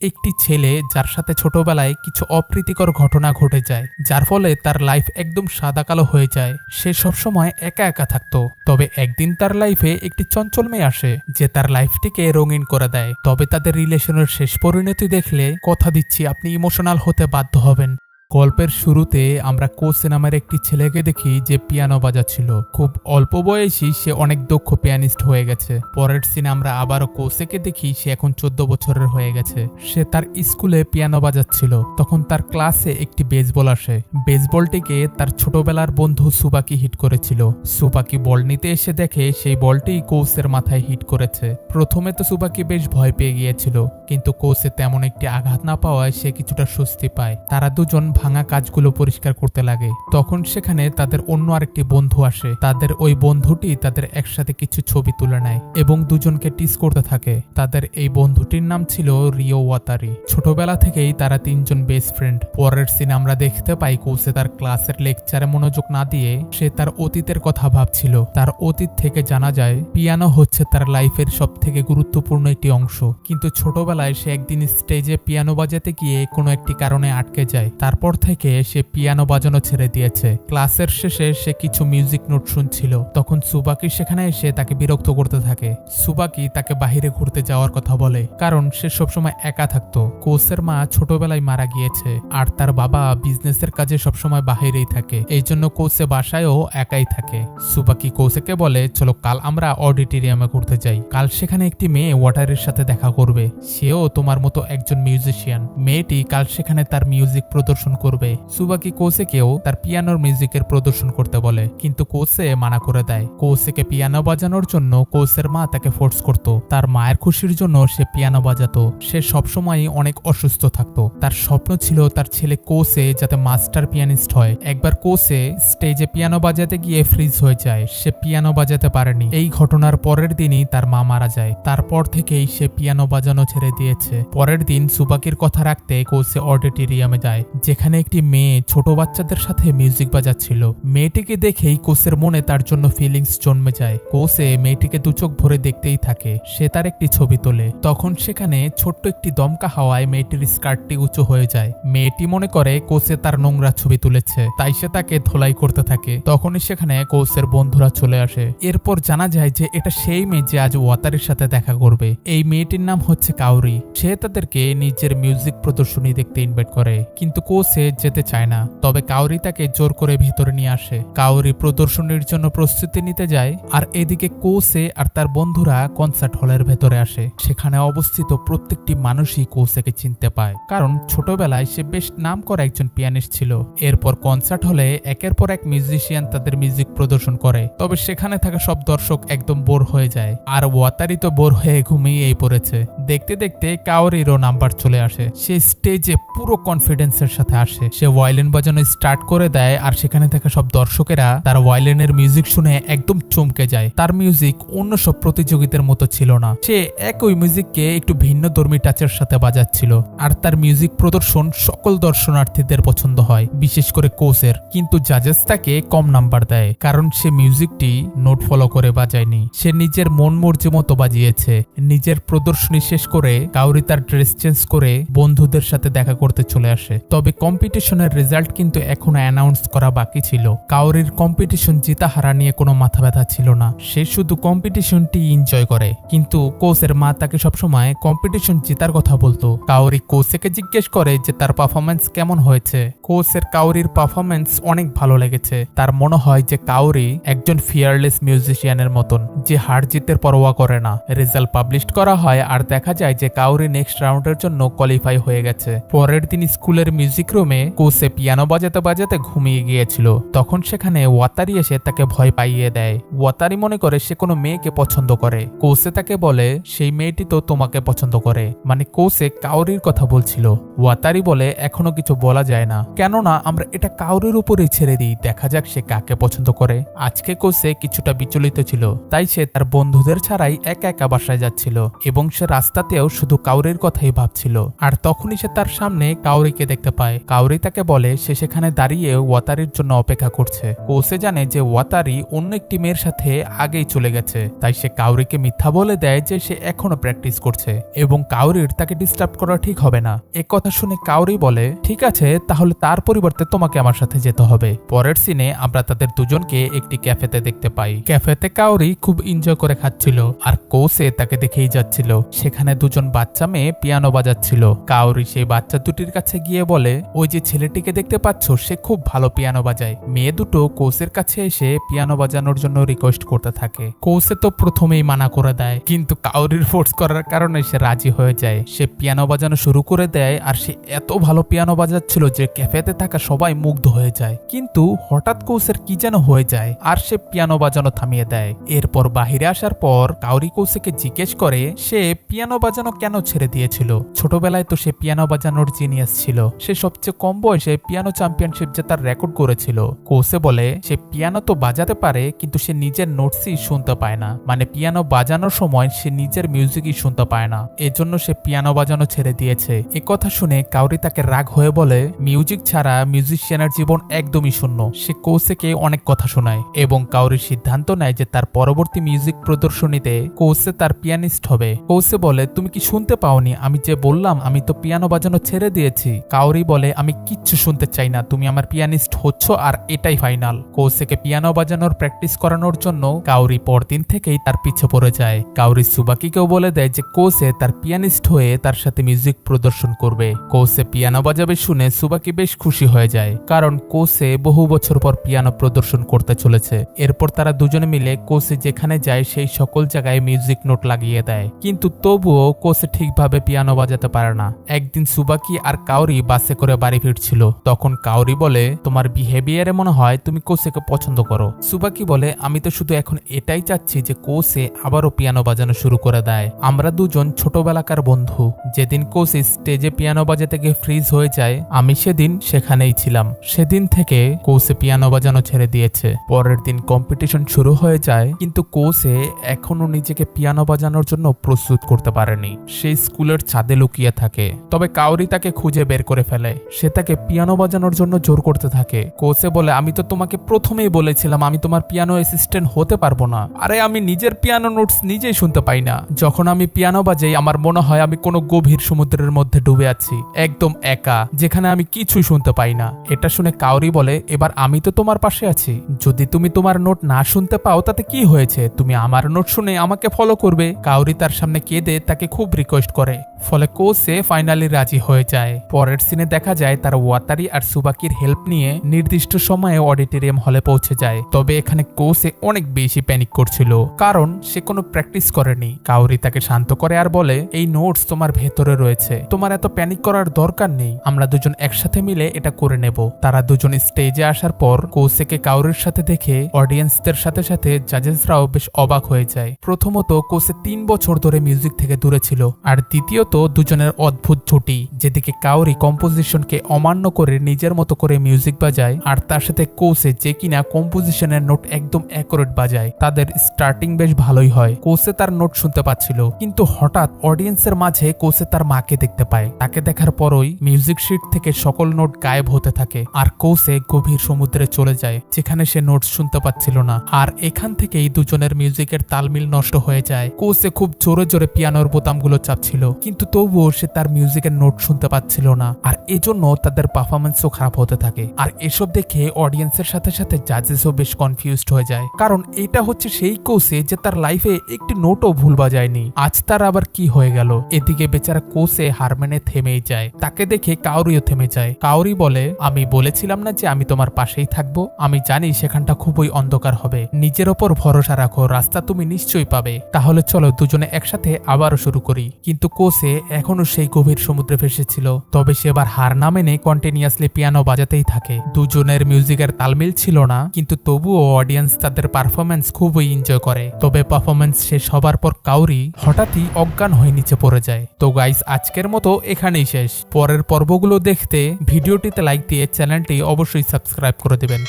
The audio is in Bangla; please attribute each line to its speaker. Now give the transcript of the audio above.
Speaker 1: একটি ছেলে যার সাথে ছোটবেলায় কিছু অপ্রীতিকর ঘটনা ঘটে যায়, যার ফলে তার লাইফ একদম সাদা কালো হয়ে যায়। সে সবসময় একা একা থাকতো। তবে একদিন তার লাইফে একটি চঞ্চল মেয়ে আসে, যে তার লাইফটিকে রঙিন করে দেয়। তবে তাদের রিলেশনের শেষ পরিণতি দেখলে কথা দিচ্ছি আপনি ইমোশনাল হতে বাধ্য হবেন। গল্পের শুরুতে আমরা কোসে নামের একটি ছেলেকে দেখি যে পিয়ানো বাজাচ্ছিল। খুব অল্প বয়সী সে অনেক দক্ষ পিয়ানিস্ট হয়ে গেছে। পরের সিনে আমরা আবারও কোসেকে দেখি, সে এখন 14 বছরের হয়ে গেছে। সে তার স্কুলে পিয়ানো বাজাচ্ছিল। তখন তার ক্লাসে একটি বেসবল আসে। বেসবলটিকে তার ছোটবেলার বন্ধু সুবাকি হিট করেছিল। সুবাকি বল নিতে এসে দেখে সেই বলটি কোসের মাথায় হিট করেছে। প্রথমে তো সুবাকি বেশ ভয় পেয়ে গিয়েছিল, কিন্তু কোসে তেমন একটি আঘাত না পাওয়ায় সে কিছুটা স্বস্তি পায়। তারা দুজন ভাঙা কাজগুলো পরিষ্কার করতে লাগে। তখন সেখানে তাদের অন্য আরেকটি বন্ধু আসে। তাদের ওই বন্ধুটি তাদের একসাথে কিছু ছবি তুলে নেয় এবং দুজনকে টিস করতে থাকে। তাদের এই বন্ধুটির নাম ছিল রিও ওয়াতারি। ছোটবেলা থেকেই তারা তিনজন বেস্ট ফ্রেন্ড। পরের সিনে আমরা দেখতে পাই কোসে তার ক্লাসের লেকচারে মনোযোগ না দিয়ে সে তার অতীতের কথা ভাবছিল। তার অতীত থেকে জানা যায় পিয়ানো হচ্ছে তার লাইফের সব থেকে গুরুত্বপূর্ণ একটি অংশ। কিন্তু ছোটবেলায় সে একদিন স্টেজে পিয়ানো বাজাতে গিয়ে কোনো একটি কারণে আটকে যায়। তারপর থেকে সে পিয়ানো বাজানো ছেড়ে দিয়েছে। ক্লাসের শেষে সে কিছু মিউজিক নোট শুনছিল। তখন সুবাকি সেখানে এসে তাকে বিরক্ত করতে থাকে। সুবাকি তাকে বাহিরে ঘুরতে যাওয়ার কথা বলে, কারণ সে সবসময় একা থাকতো। কোসের মা ছোটবেলায় মারা গিয়েছে, আর তার বাবা বিজনেসের কাজে সবসময় বাহিরেই থাকে। এই জন্য কোসে বাসায়ও একাই থাকে। সুবাকি কোসেকে বলে, চলো কাল আমরা অডিটোরিয়ামে ঘুরতে যাই। কাল সেখানে একটি মেয়ে ওয়াটারের সাথে দেখা করবে। সেও তোমার মতো একজন মিউজিশিয়ান। মেয়েটি কাল সেখানে তার মিউজিক প্রদর্শন করবে। সুবাকি কোসেকেও তার পিয়ানোর মিউজিকের প্রদর্শন করতে বলে, কিন্তু কোসে মানা করে দেয়। কোসেকে পিয়ানো বাজানোর জন্য কোসের মা তাকে ফোর্স করত। তার মায়ের খুশির জন্য সে পিয়ানো বাজাতো। সে সবসময় অনেক অসুস্থ থাকতো। তার স্বপ্ন ছিল তার ছেলে কোসে যাতে মাস্টার পিয়ানিস্ট হয়। একবার কোসে স্টেজে পিয়ানো বাজাতে গিয়ে ফ্রিজ হয়ে যায়। সে পিয়ানো বাজাতে পারেনি। এই ঘটনার পরের দিনই তার মা মারা যায়। তারপর থেকেই সে পিয়ানো বাজানো ছেড়ে দিয়েছে। পরের দিন সুবাকির কথা রাখতে কোসে অডিটোরিয়ামে যায়, যেখানে একটি মেয়ে ছোট বাচ্চাদের সাথে মিউজিক বাজাচ্ছিল। মেয়েটিকে দেখেই কোসের মনে তার জন্য ফিলিংস জন্মে যায়। কোসে মেয়েটিকে দু চোখ ভরে দেখতেই থাকে। সে তার একটি ছবি তোলে। তখন সেখানে ছোট্ট একটি দমকা হাওয়ায় মেয়েটির স্কার্টটি উঁচু হয়ে যায়। মেয়েটি মনে করে কোসে তার নোংরা ছবি তুলেছে, তাই সে তাকে ধোলাই করতে থাকে। তখনই সেখানে কোসের বন্ধুরা চলে আসে। এরপর জানা যায় যে এটা সেই মেয়ে যে আজ ওয়াতারির সাথে দেখা করবে। এই মেয়েটির নাম হচ্ছে কাউরি। সে তাদেরকে নিজের মিউজিক প্রদর্শনী দেখতে ইনভাইট করে, কিন্তু কোসে যেতে চায় না। তবে কাউরি তাকে জোর করে ভেতরে নিয়ে আসে। কাউরি প্রদর্শনীর জন্য প্রস্তুতি নিতে যায়, আর এদিকে কোসে আর তার বন্ধুরা কনসার্ট হলের ভেতরে আসে। সেখানে অবস্থিত প্রত্যেকটি মানুষই কোসেকে চিনতে পায়, কারণ ছোটবেলায় সে বেশ নাম করা একজন পিয়ানিস্ট ছিল। এরপর কনসার্ট হলে একের পর এক মিউজিশিয়ান তাদের মিউজিক প্রদর্শন করে। তবে সেখানে থাকা সব দর্শক একদম বোর হয়ে যায়, আর ওয়াতারি তো বোর হয়ে ঘুমিয়েই পড়েছে। দেখতে দেখতে কাউরিরও নাম্বার চলে আসে। সে স্টেজে পুরো কনফিডেন্সের সাথে আসে। সে ভায়োলিন বাজানো স্টার্ট করে দেয়, আর সেখানে থাকা সব দর্শকেরা তার ভায়োলিনের মিউজিক শুনে একদম চমকে যায়। তার মিউজিক অন্য সব প্রতিযোগিতার মতো ছিল না। সে একই মিউজিককে একটু ভিন্ন ধর্মী টাচের সাথে বাজাচ্ছিল, আর তার মিউজিক প্রদর্শন সকল দর্শনার্থীদের পছন্দ হয়, বিশেষ করে কোসের। কিন্তু জাজেস তাকে কম নাম্বার দেয়, কারণ সে মিউজিকটি নোট ফলো করে বাজায়নি। সে নিজের মন মর্জি মতো বাজিয়েছে। নিজের প্রদর্শনী শেষ করে কাউরি তার ড্রেস চেঞ্জ করে বন্ধুদের সাথে দেখা করতে চলে আসে। তবে কম্পিটিশনের রেজাল্ট কিন্তু এখনো অ্যানাউন্স করা বাকি ছিল। কাউরির কম্পিটিশন জিতা হারা নিয়ে কোনো মাথা ব্যথা ছিল না। সে শুধু কম্পিটিশনটি এনজয় করে। কিন্তু কোসের মা তাকে সবসময় কম্পিটিশন জেতার কথা বলতো। কাউরি কোসেকে জিজ্ঞেস করে যে তার পারফরমেন্স কেমন হয়েছে। কোসের কাউরির পারফরমেন্স অনেক ভালো লেগেছে। তার মনে হয় যে কাউরি একজন ফিয়ারলেস মিউজিশিয়ানের মতন, যে হার জিতের পরোয়া করে না। রেজাল্ট পাবলিশ করা হয়, আর দেখা যায় যে কাউরি নেক্সট রাউন্ডের জন্য কোয়ালিফাই হয়ে গেছে। পরের দিন স্কুলের মিউজিক রুমে কোসে পিয়ানো বাজাতে বাজাতে ঘুমিয়ে গিয়েছিল। তখন সেখানে ওয়াতারি এসে তাকে ভয় পাইয়ে দেয়। ওয়াতারি মনে করে সে কোনো মেয়েকে পছন্দ করে। কোসে তাকে বলে সেই মেয়েটি তো তোমাকে পছন্দ করে। মানে কোসে কাউরির কথা বলছিল। ওয়াতারি বলে এখনো কিছু বলা যায় না। কেননা আমরা এটা কাউরের উপরে ছেড়ে দিই, দেখা যাক সে কাকে পছন্দ করে। আজকে কোসে কিছুটা বিচলিত ছিল, তাই সে তার বন্ধুদের ছাড়াই একা একা বাসায় যাচ্ছিল এবং সে রাস্তাতেও শুধু কাউরির কথাই ভাবছিল। আর তখনই সে তার সামনে কাউরিকে দেখতে পায়। কাউরি তাকে বলে সে সেখানে দাঁড়িয়ে ওয়াতারির জন্য অপেক্ষা করছে। কোসে জানে যে ওয়াতারি অন্য একটি মেয়ের সাথে আগেই চলে গেছে, তাই সে কাউরিকে মিথ্যা বলে দেয় যে সে এখনো প্র্যাকটিস করছে এবং কাউরির তাকে ডিস্টার্ব করা ঠিক হবে না। এ কথা শুনে কাউরি বলে ঠিক আছে, তাহলে তার পরিবর্তে তোমাকে আমার সাথে যেতে হবে। পরের সিনে আমরা তাদের দুজনকে একটি ক্যাফেতে দেখতে পাই। ক্যাফেতে কাউরি খুব এনজয় করে খাচ্ছিল আর কোসে তাকে দেখেই যাচ্ছিল। সেখানে দুজন বাচ্চা মেয়ে পিয়ানো বাজাচ্ছিল। কাউরি সেই বাচ্চা দুটির কাছে গিয়ে বলে ওই যে ছেলেটিকে দেখতে পাচ্ছ সে খুব ভালো পিয়ানো বাজায়। মেয়ে দুটো কোসের কাছে এসে পিয়ানো বাজানোর জন্য রিকোয়েস্ট করতে থাকে। কোসে তো প্রথমেই মানা করে দেয়, কিন্তু কাউরির ফোর্স করার কারণে সে রাজি হয়ে যায়। সে পিয়ানো বাজানো শুরু করে দেয় আর সে এত ভালো পিয়ানো বাজাচ্ছিল যে ক্যাফেতে থাকা সবাই মুগ্ধ হয়ে যায়। কিন্তু হঠাৎ কোসের কি যেন হয়ে যায় আর সে পিয়ানো বাজানো থামিয়ে দেয়। এরপর বাহিরে আসার পর কাউরি কোসেকে জিজ্ঞেস করে সে পিয়ানো বাজানো কেন ছেড়ে দিয়েছিল। ছোটবেলায় তো সে পিয়ানো বাজানোর জিনিয়াস ছিল, সে সবচেয়ে কম বয়সে পিয়ানো চ্যাম্পিয়নশিপ জেতার রেকর্ড করেছিল। কোসে বলে সে পিয়ানো তো বাজাতে পারে কিন্তু সে নিজের নোটসই শুনতে পায় না, মানে পিয়ানো বাজানোর সময় সে নিজের মিউজিকই শুনতে পায় না, এজন্য সে পিয়ানো বাজানো ছেড়ে দিয়েছে। এ কথা শুনে কাউরি তাকে রাগ হয়ে বলে মিউজিক ছাড়া মিউজিশিয়ানের জীবন একদমই শূন্য। সে কোসেকে অনেক কথা শোনায় এবং কাউরি সিদ্ধান্ত নেয় যে তার পরবর্তী মিউজিক প্রদর্শনীতে কোসে তার পিয়ানিস্ট হবে। কোসে বলে তুমি কি শুনতে পাওনি? আমি যে বললাম আমি তো পিয়ানো বাজানো ছেড়ে দিয়েছি। কাউরি বলে আমি কিচ্ছু শুনতে চাই না, তুমি আমার পিয়ানিস্ট হচ্ছ আর এটাই ফাইনাল। কোসেকে পিয়ানো বাজানোর প্র্যাকটিস করানোর জন্য কাউরি পরদিন থেকেই তার পিছে পড়ে যায়। কাউরি সুবাকিকেও বলে দেয় যে কোসে তার পিয়ানিস্ট হয়ে তার সাথে মিউজিক প্রদর্শন করবে। কোসে পিয়ানো বাজাবে শুনে সুবাকি বেশ খুশি হয়ে যায়, কারণ কোসে বহু বছর পর পিয়ানো প্রদর্শন করতে চলেছে। এরপর তারা দুজনে মিলে কোসে যেখানে যায় সেই সকল জায়গায় মিউজিক নোট লাগিয়ে দেয়, কিন্তু তবুও কোসে ঠিকভাবে পিয়ানো বাজাতে পারে না। একদিন সুবাকি আর কাউরি বাসে করে বাড়ি ফিরছিল, তখন কাউরি বলে তোমার বিহেভিয়ারে মনে হয় তুমি কোসেকে পছন্দ করো। সুবাকি বলে আমি তো শুধু এখন এটাই চাচ্ছি যে কোসে আবারও পিয়ানো বাজানো শুরু করে দেয়। আমরা দুজন ছোটবেলাকার বন্ধু। যেদিন কোসে স্টেজে পিয়ানো বাজাতে গিয়ে ফ্রিজ হয়ে যায় আমি সেদিন সেখানেই ছিলাম। সেদিন থেকে কোসে পিয়ানো বাজানো ছেড়ে দিয়েছে। পরের দিন কম্পিটিশন শুরু হয়ে যায়, কিন্তু কোসে এখনো নিজেকে পিয়ানো বাজানোর জন্য প্রস্তুত করতে পারেনি। সে স্কুলের ছাদে লুকিয়ে থাকে, তবে কাউরি তাকে খুঁজে বের করে ফেলে। সে তাকে পিয়ানো বাজানোর জন্য জোর করতে থাকে। কোসে বলে আমি তো তোমাকে প্রথমেই বলেছিলাম আমি তোমার পিয়ানো অ্যাসিস্ট্যান্ট হতে পারবো না। আরে আমি নিজের পিয়ানো নোটস নিজেই শুনতে পাই না। যখন আমি পিয়ানো বাজাই আমার মনে হয় আমি কোনো গভীর সমুদ্রের মধ্যে ডুবে আছি, একদম একা, যেখানে আমি কিছুই শুনতে পাই না। এটা শুনে কাউরি বলে এবার আমি তো তোমার পাশে আছি, যদি তুমি তোমার নোট না শুনতে পাও তাতে কি হয়েছে, তুমি আমার নোট শুনে আমাকে ফলো করবে। কাউরি তার সামনে কেঁদে তাকে খুব রিকোয়েস্ট করে, ফলে কোসে ফাইনালি রাজি হয়ে যায়। পরের সিনে দেখা যায় তার ওয়াতারি আর সুবাকির হেল্প নিয়ে নির্দিষ্ট সময়ে অডিটোরিয়াম হলে পৌঁছে যায়। তবে এখানে কোসে অনেক বেশি প্যানিক করছিল, কারণ সে কোনো প্র্যাকটিস করেনি। কাউরি তাকে শান্ত করে আর বলে এই নোটস তোমার ভেতরে রয়েছে, তোমার এত প্যানিক করার দরকার নেই, আমরা দুজন একসাথে মিলে এটা করে নেব। তারা দুজন স্টেজে আসার পর কোসেকে কাউরির সাথে দেখে অডিয়েন্সদের সাথে সাথে জাজেসরাও বেশ অবাক হয়ে যায়। প্রথমত কোসে 3 বছর ধরে মিউজিক থেকে দূরে ছিল, আর দ্বিতীয়ত দুজনের অদ্ভুত জুটি, যেদিকে কাউরি কম্পোজিশনকে অমান্য করে নিজের মতো করে মিউজিক বাজায় আর তার সাথে কোসে যে কিনা কম্পোজিশনের নোট একদম অ্যাকুরেট বাজায়। তাদের স্টার্টিং বেশ ভালোই হয়। কোসে তার নোট শুনতে পাচ্ছিল, কিন্তু হঠাৎ অডিয়েন্সের মাঝে কোসে তার মাকে দেখতে পায়। তাকে দেখার পরই মিউজিক শিট থেকে সকল নোট গায়েব হতে থাকে আর কোসে গভীর সমুদ্রে চলে যায়, যেখানে সে নোট শুনতে পাচ্ছিল না। আর এখান থেকেই দুজনের মিউজিকের তালমিল নষ্ট হয়ে যায়। কোসে খুব জোরে জোরে পিয়ানোর বোতামগুলো চাপছিল, কিন্তু তবুও সে তার মিউজিকের নোট শুনতে পাচ্ছিল না, আর এজন্য তাদের পারফরমেন্সও খারাপ হতে থাকে। আর এসব দেখে অডিয়েন্সের সাথে সাথে জাজেসও বেশ কনফিউজড হয়ে যায়, কারণ এটা হচ্ছে সেই কোসে যে তার লাইফে একটি নোটও ভুল বাজায়নি। আজ তার আবার কি হয়ে গেল? এদিকে বেচারা কোসে হার মেনে থেমেই যায়। তাকে দেখে কাউরিও থেমে যায়। কাউরি বলে আমি বলেছিলাম না যে আমি তোমার পাশেই থাকবো? আমি জানি সেখানটা খুবই অন্ধকার হবে, নিজের ওপর ভরসা রাখো, রাস্তা তুমি নিশ্চয়ই পাবে। তাহলে চলো দুজনে একসাথে আবারও শুরু করি। কিন্তু কোসে এখনো সেই গভীর সমুদ্রে ফেসেছিল, তবে সে এবার হার না মেনে কন্টিনিউয়াসলি পিয়ানো বাজাতেই থাকে। দুজনের মিউজিকের তালমিল ছিল না, কিন্তু তবুও অডিয়েন্স তাদের পারফরমেন্স খুবই এনজয় করে। তবে পারফরমেন্স শেষ হবার পর কাউরি হঠাৎই অজ্ঞান হয়ে নিচে পড়ে যায়। তো গাইস, আজকের মতো এখানেই শেষ। পরের পর্বগুলো দেখতে ভিডিও ভিডিওটিতে লাইক দিয়ে চ্যানেলটি অবশ্যই সাবস্ক্রাইব করে দেবেন।